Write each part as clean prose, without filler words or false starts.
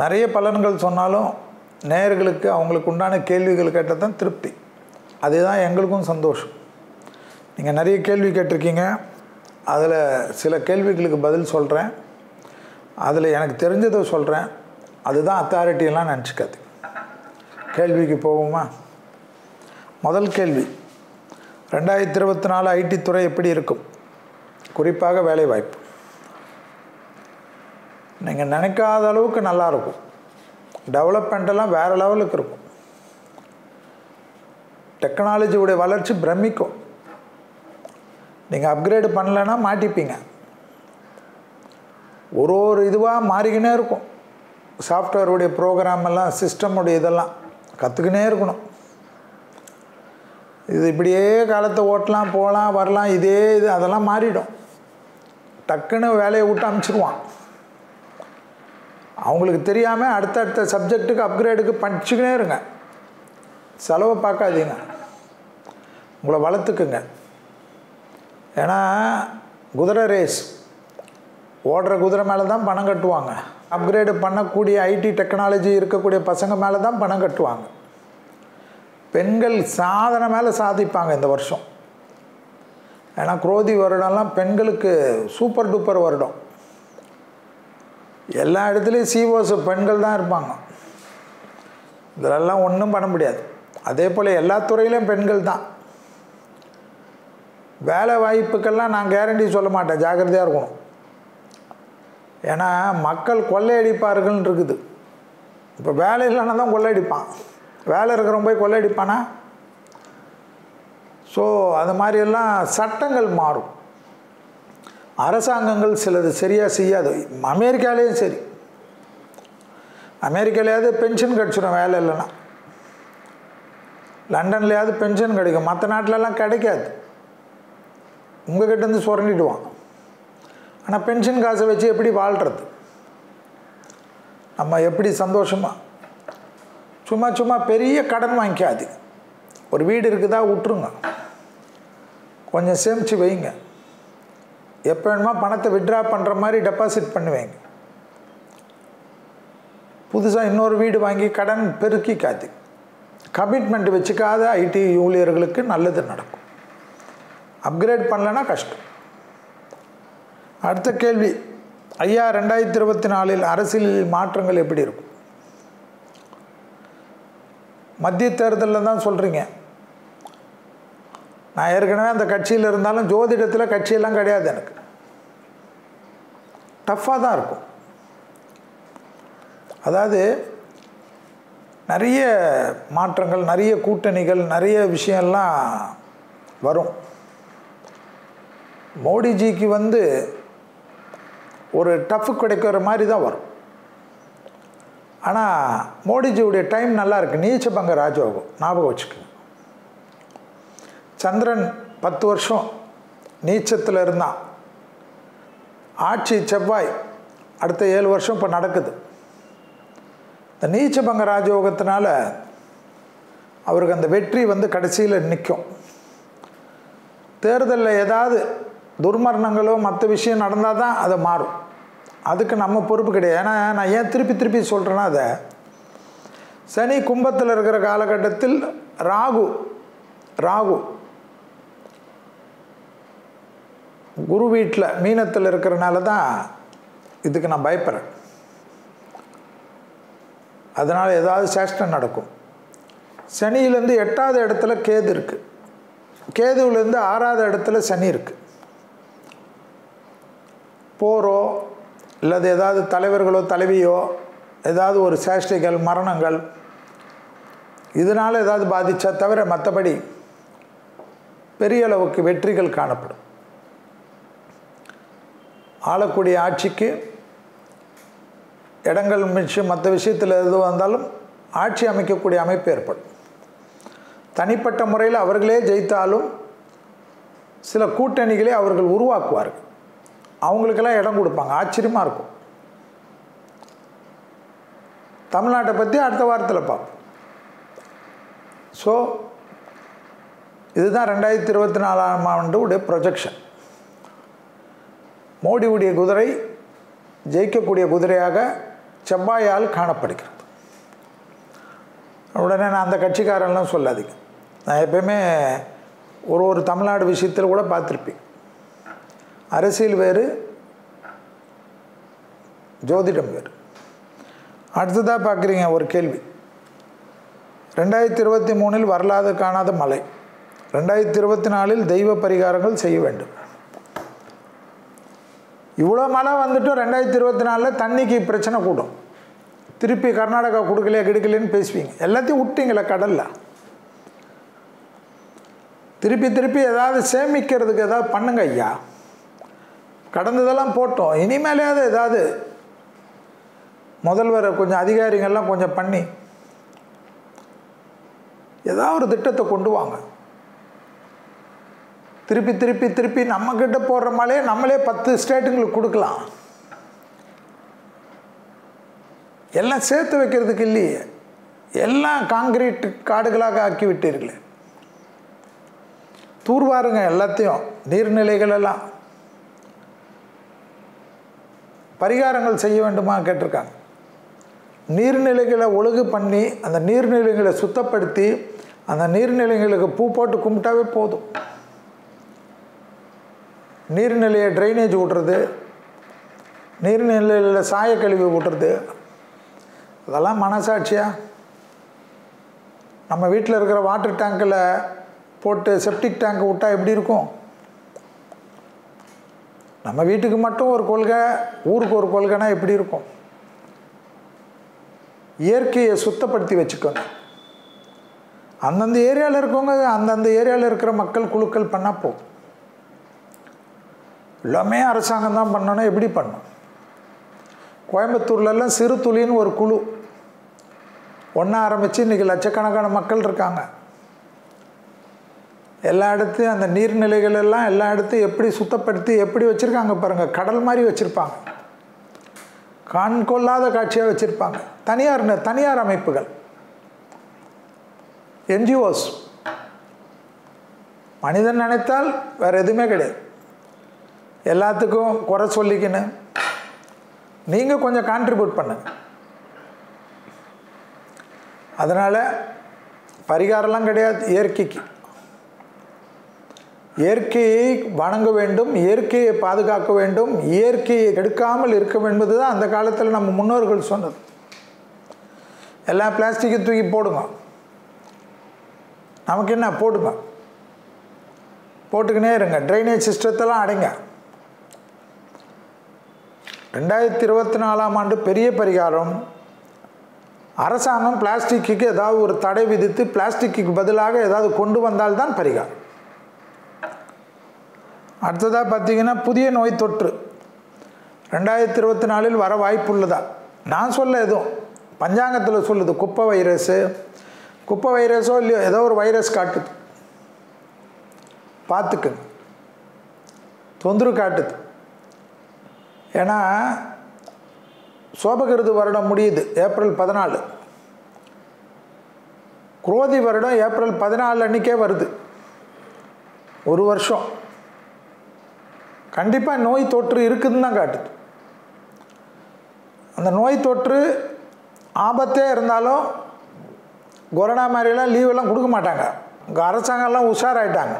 நிறைய பலன்கள் சொன்னாலும் நேயர்களுக்கு அவங்களுக்கு உண்டான கேள்விகள் கேட்டால் தான் திருப்தி. அதுதான் எங்களுக்கும் சந்தோஷம். நீங்கள் நிறைய கேள்வி கேட்டிருக்கீங்க. அதில் சில கேள்விகளுக்கு பதில் சொல்கிறேன். அதில் எனக்கு தெரிஞ்சதை சொல்கிறேன். அதுதான் அத்தாரிட்டியெல்லாம் நினச்சிக்காது. கேள்விக்கு போகுமா? முதல் கேள்வி, 2024 ஐடி துறை எப்படி இருக்கும்? குறிப்பாக வேலைவாய்ப்பு நீங்கள் நினைக்காத அளவுக்கு நல்லாயிருக்கும். டெவலப்மெண்ட்டெல்லாம் வேறு லெவலுக்கு இருக்கும். டெக்னாலஜியோடைய வளர்ச்சி பிரமிக்கும். நீங்கள் அப்கிரேடு பண்ணலைன்னா மாட்டிப்பீங்க. ஒரு இதுவாக மாறிக்கினே இருக்கும். சாஃப்ட்வேருடைய ப்ரோக்ராம் எல்லாம், சிஸ்டமுடைய இதெல்லாம் கற்றுக்கினே இருக்கணும். இது இப்படியே காலத்தை ஓட்டலாம், போகலாம், வரலாம், இது அதெல்லாம் மாறிடும். டக்குன்னு வேலையை விட்டு அனுப்பிச்சிடுவான். அவங்களுக்கு தெரியாமல் அடுத்தடுத்த சப்ஜெக்ட்டுக்கு அப்கிரேடுக்கு படிச்சுக்கினே இருங்க. செலவை பார்க்காதீங்க, உங்களை வளர்த்துக்குங்க. ஏன்னா குதிரை ரேஸ், ஓடுற குதிரை மேலே தான் பணம் கட்டுவாங்க. அப்கிரேடு பண்ணக்கூடிய ஐடி டெக்னாலஜி இருக்கக்கூடிய பசங்க மேலே தான் பணம் கட்டுவாங்க. பெண்கள் சாதனை மேலே சாதிப்பாங்க இந்த வருஷம். ஏன்னா குரோதி வருடம்லாம் பெண்களுக்கு சூப்பர் டூப்பர் வருடம். எல்லா இடத்துலையும் சிஓஸ் பெண்கள் தான் இருப்பாங்க. இதெல்லாம் ஒன்றும் பண்ண முடியாது. அதே போல் எல்லா துறையிலையும் பெண்கள் தான். வேலை வாய்ப்புக்கெல்லாம் நான் கேரண்டி சொல்ல மாட்டேன், ஜாக்கிரதையாக இருக்கணும். ஏன்னா மக்கள் கொள்ளையடிப்பார்கள்னு இருக்குது. இப்போ வேலை இல்லைன்னா தான் கொள்ளையடிப்பான். வேலை இருக்கிறவங்க போய் கொள்ளையடிப்பானா? ஸோ அது மாதிரியெல்லாம் சட்டங்கள் மாறும். அரசாங்கங்கள் சிலது சரியாக செய்யாது. அமெரிக்காலேயும் சரி, அமெரிக்காலேயாவது பென்ஷன் கிடச்சிடும் வேலை இல்லைன்னா. லண்டன்லேயாவது பென்ஷன் கிடைக்கும். மற்ற நாட்டிலலாம் கிடைக்காது. உங்கள்கிட்டேருந்து சுரண்டிடுவான். ஆனால் பென்ஷன் காசை வச்சு எப்படி வாழ்கிறது? நம்ம எப்படி சந்தோஷமாக சும்மா சும்மா பெரிய கடன் வாங்கிக்காது. ஒரு வீடு இருக்குதா விட்டுருங்க, கொஞ்சம் சேமித்து வைங்க. எப்போ வேணுமா பணத்தை வித்ட்ரா பண்ணுற மாதிரி டெபாசிட் பண்ணுவீங்க. புதுசாக இன்னொரு வீடு வாங்கி கடன் பெருக்கிக்காது. கமிட்மெண்ட் வச்சுக்காத ஐடி ஊழியர்களுக்கு நல்லது நடக்கும். அப்கிரேட் பண்ணலைன்னா கஷ்டம். அடுத்த கேள்வி, ஐயா 2024 அரசியலில் மாற்றங்கள் எப்படி இருக்கும்? மத்திய தேர்தலில் தான் சொல்கிறீங்க. நான் ஏற்கனவே அந்த கட்சியில் இருந்தாலும் ஜோதிடத்தில் கட்சியெல்லாம் கிடையாது. எனக்கு டஃப்பாக தான் இருக்கும். அதாவது நிறைய மாற்றங்கள், நிறைய கூட்டணிகள், நிறைய விஷயம்லாம் வரும். மோடிஜிக்கு ஒரு டஃப் கிடைக்கிற மாதிரி தான் வரும். ஆனால் மோடிஜியுடைய டைம் நல்லா இருக்குது. நீச்சபங்க ராஜயோகம் ஞாபகம் வச்சுக்கோங்க. சந்திரன் 10 வருஷம் நீச்சத்தில் இருந்தான். ஆட்சி செவ்வாய் அடுத்த 7 வருஷம் இப்போ நடக்குது. இந்த நீச்சபங்க ராஜயோகத்தினால அவருக்கு அந்த வெற்றி கடைசியில் நிற்கும். தேர்தலில் ஏதாவது துர்மரணங்களோ மற்ற விஷயம் நடந்தால் தான் அதை மாறும். அதுக்கு நம்ம பொறுப்பு கிடையாது. ஏன்னா நான் ஏன் திருப்பி திருப்பி சொல்கிறேன்னா, அதை சனி கும்பத்தில் இருக்கிற காலகட்டத்தில் ராகு குரு வீட்டில் மீனத்தில் இருக்கிறனால தான் இதுக்கு நான் பயப்படுறேன். அதனால் ஏதாவது சேஷ்டம் நடக்கும். சனியிலேருந்து 8வது இடத்துல கேது இருக்குது. கேதுவிலேருந்து 6வது இடத்துல சனி இருக்குது. போரோ இல்லது ஏதாவது தலைவர்களோ தலைவியோ ஏதாவது ஒரு சேஷ்டைகள், மரணங்கள், இதனால் ஏதாவது பாதித்தா தவிர மற்றபடி பெரிய அளவுக்கு வெற்றிகள் காணப்படும். ஆளக்கூடிய ஆட்சிக்கு இடங்கள் மிச்சம் மற்ற விஷயத்தில் எது வந்தாலும் ஆட்சி அமைக்கக்கூடிய அமைப்பு ஏற்படும். தனிப்பட்ட முறையில் அவர்களே ஜெயித்தாலும் சில கூட்டணிகளை அவர்கள் உருவாக்குவார்கள். அவங்களுக்கெல்லாம் இடம் கொடுப்பாங்க. ஆச்சரியமாக இருக்கும். தமிழ்நாட்டை பற்றி அடுத்த வாரத்தில் பார்ப்போம். ஸோ இதுதான் 2024ஆம் ஆண்டுடைய ப்ரொஜெக்ஷன். மோடியுடைய குதிரை ஜெயிக்கக்கூடிய குதிரையாக செவ்வாயால் காணப்படுகிறது. உடனே நான் அந்த கட்சிக்காரன்லாம் சொல்லாதீங்க. நான் எப்பயுமே ஒரு தமிழ்நாடு விஷயத்தில் கூட பார்த்துருப்பேன். அரசியல் வேறு, ஜோதிடம் வேறு. அடுத்ததாக பார்க்குறீங்க ஒரு கேள்வி. 2023 வரலாறு காணாத மழை, 2024 தெய்வ பரிகாரங்கள் செய்ய வேண்டும். இவ்வளோ மழை வந்துட்டும் 2024 தண்ணிக்கு பிரச்சனை கூடும். திருப்பி கர்நாடகா கொடுக்கலையா கிடைக்கலன்னு பேசுவீங்க. எல்லாத்தையும் விட்டீங்களே கடலில். திருப்பி ஏதாவது சேமிக்கிறதுக்கு ஏதாவது பண்ணுங்க ஐயா. கடந்ததெல்லாம் போட்டோம். இனிமேலேயாவது ஏதாவது முதல்வர் கொஞ்சம் அதிகாரிகள்லாம் கொஞ்சம் பண்ணி ஏதாவது ஒரு திட்டத்தை கொண்டு வாங்க. திருப்பி நம்மக்கிட்ட போடுற மழையே நம்மளே 10 ஸ்டேட்டுங்களுக்கு கொடுக்கலாம். எல்லாம் சேர்த்து வைக்கிறதுக்கு இல்லையே, எல்லாம் காங்கிரீட் காடுகளாக ஆக்கி விட்டீர்களே. தூர்வாருங்க எல்லாத்தையும். நீர்நிலைகள் எல்லாம் பரிகாரங்கள் செய்ய வேண்டுமா கேட்டிருக்காங்க. நீர்நிலைகளை ஒழுங்கு பண்ணி அந்த நீர்நிலைகளை சுத்தப்படுத்தி அந்த நீர்நிலைகளுக்கு பூ போட்டு கும்பிட்டாவே போதும். நீர்நிலையை ட்ரைனேஜ் விட்றது, நீர்நிலையில் சாயக்கழிவு விட்றது, அதெல்லாம் மனசாட்சியா? நம்ம வீட்டில் இருக்கிற வாட்டர் டேங்கில் போட்டு செப்டிக் டேங்க் விட்டால் எப்படி இருக்கும்? நம்ம வீட்டுக்கு மட்டும் ஒரு கொள்கை, ஊருக்கு ஒரு கொள்கைனா எப்படி இருக்கும்? இயற்கையை சுத்தப்படுத்தி வச்சுக்கணும். அந்தந்த ஏரியாவில் இருக்கவங்க அந்தந்த ஏரியாவில் இருக்கிற மக்கள் குழுக்கள் பண்ணால் போதும். எல்லாமே அரசாங்கம் தான் பண்ணணும். எப்படி பண்ணணும்? கோயம்புத்தூர்லெல்லாம் சிறு துளின்னு ஒரு குழு ஒன்றா ஆரம்பித்து இன்றைக்கி லட்சக்கணக்கான மக்கள் இருக்காங்க. எல்லா இடத்தையும் அந்த நீர்நிலைகள் எல்லாம் எல்லா இடத்தையும் எப்படி சுத்தப்படுத்தி எப்படி வச்சுருக்காங்க பாருங்கள். கடல் மாதிரி வச்சுருப்பாங்க. கண் கொள்ளாத காட்சியாக வச்சுருப்பாங்க. தனியார் அமைப்புகள், என்ஜிஓஸ். மனிதன் நினைத்தால் வேறு எதுவுமே கிடையாது. எல்லாத்துக்கும் குறை சொல்லிக்கின்னு நீங்கள் கொஞ்சம் கான்ட்ரிபியூட் பண்ணுங்க. அதனால் பரிகாரம்லாம் கிடையாது. இயற்கையை வணங்க வேண்டும், இயற்கையை பாதுகாக்க வேண்டும், இயற்கையை கெடுக்காமல் இருக்க என்பது தான் அந்த காலத்தில் நம்ம முன்னோர்கள் சொன்னது. எல்லா பிளாஸ்டிக்கை தூக்கி போடுங்க, நமக்கு என்ன போடுங்க, போட்டுக்கினே இருங்க. ட்ரைனேஜ் சிஸ்டத்தெல்லாம் அடைங்க. 2024ஆம் ஆண்டு பெரிய பரிகாரம். அரசாங்கம் பிளாஸ்டிக்கு ஏதாவது ஒரு தடை விதித்து பிளாஸ்டிக்கு பதிலாக ஏதாவது கொண்டு வந்தால்தான் பரிகாரம். அடுத்ததாக பார்த்தீங்கன்னா புதிய நோய் தொற்று 2024 வர வாய்ப்பு உள்ளதா? நான் சொல்ல எதுவும் பஞ்சாங்கத்தில் சொல்லுது. குப்பை வைரஸோ இல்லையோ ஏதோ ஒரு வைரஸ் காட்டுது, பார்த்துக்குங்க. தொந்தரவு காட்டுது. ஏன்னா சோபகிருது வருடம் முடியுது ஏப்ரல் 14. குரோதி வருடம் ஏப்ரல் 14 அன்றைக்கே வருது. ஒரு வருஷம் கண்டிப்பாக நோய் தொற்று இருக்குதுன்னு தான் காட்டுது. அந்த நோய் தொற்று ஆபத்தே இருந்தாலும் கொரோனா மாதிரிலாம் லீவெல்லாம் கொடுக்க மாட்டாங்க. இங்கே அரசாங்கம்லாம் உஷாராயிட்டாங்க.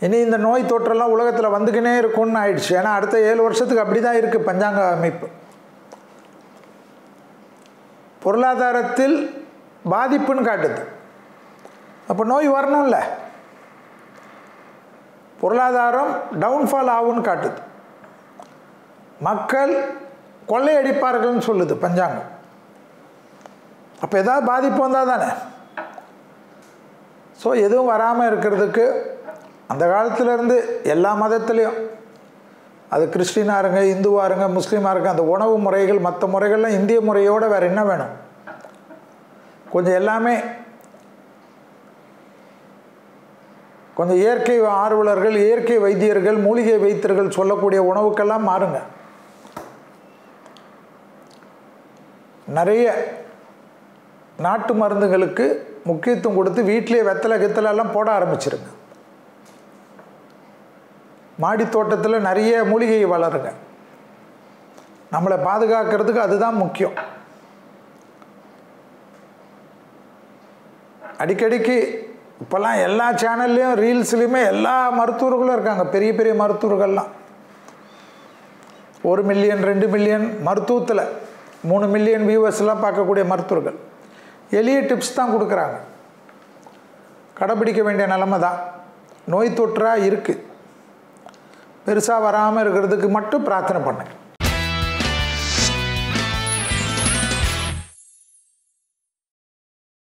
இனி இந்த நோய் தொற்றெல்லாம் உலகத்தில் வந்துக்கினே இருக்கும்னு ஆயிடுச்சு. ஏன்னா அடுத்த 7 வருஷத்துக்கு அப்படி தான் இருக்குது பஞ்சாங்க அமைப்பு. பொருளாதாரத்தில் பாதிப்புன்னு காட்டுது. அப்போ நோய் வரணும்ல, பொருளாதாரம் டவுன்ஃபால் ஆகும்னு காட்டுது. மக்கள் கொள்ளையடிப்பார்கள்னு சொல்லுது பஞ்சாங்கம். அப்போ ஏதாவது பாதிப்பு வந்தால் தானே. ஸோ எதுவும் வராமல் இருக்கிறதுக்கு அந்த காலத்திலேருந்து எல்லா மதத்துலேயும், அது கிறிஸ்டினாக இருங்க, இந்துவாக இருங்க, முஸ்லீமாக இருங்க, அந்த உணவு முறைகள் மற்ற முறைகள்லாம் இந்திய முறையோடு வேறு என்ன வேணும்? கொஞ்சம் எல்லாமே கொஞ்சம் இயற்கை ஆர்வலர்கள், இயற்கை வைத்தியர்கள், மூலிகை வைத்தியர்கள் சொல்லக்கூடிய உணவுக்கெல்லாம் மாறுங்க. நிறைய நாட்டு மருந்துகளுக்கு முக்கியத்துவம் கொடுத்து வீட்டிலே வெத்தலை கித்தலெல்லாம் போட ஆரம்பிச்சிருங்க. மாடி தோட்டத்தில் நிறைய மூலிகை வளருங்க. நம்மளை பாதுகாக்கிறதுக்கு அதுதான் முக்கியம். அடிக்கடிக்கு இப்போல்லாம் எல்லா சேனல்லையும் ரீல்ஸ்லையுமே எல்லா மருத்துவர்களும் இருக்காங்க. பெரிய பெரிய மருத்துவர்கள்லாம் 1 மில்லியன் 2 மில்லியன் மருத்துவத்தில் 3 மில்லியன் வியூவர்ஸ்லாம் பார்க்கக்கூடிய மருத்துவர்கள் எளிய டிப்ஸ் தான் கொடுக்குறாங்க. கடைப்பிடிக்க வேண்டிய நிலைமை தான். நோய் தொற்றாக இருக்குது, பெருசாக வராமல் இருக்கிறதுக்கு மட்டும் பிரார்த்தனை பண்ணுங்க.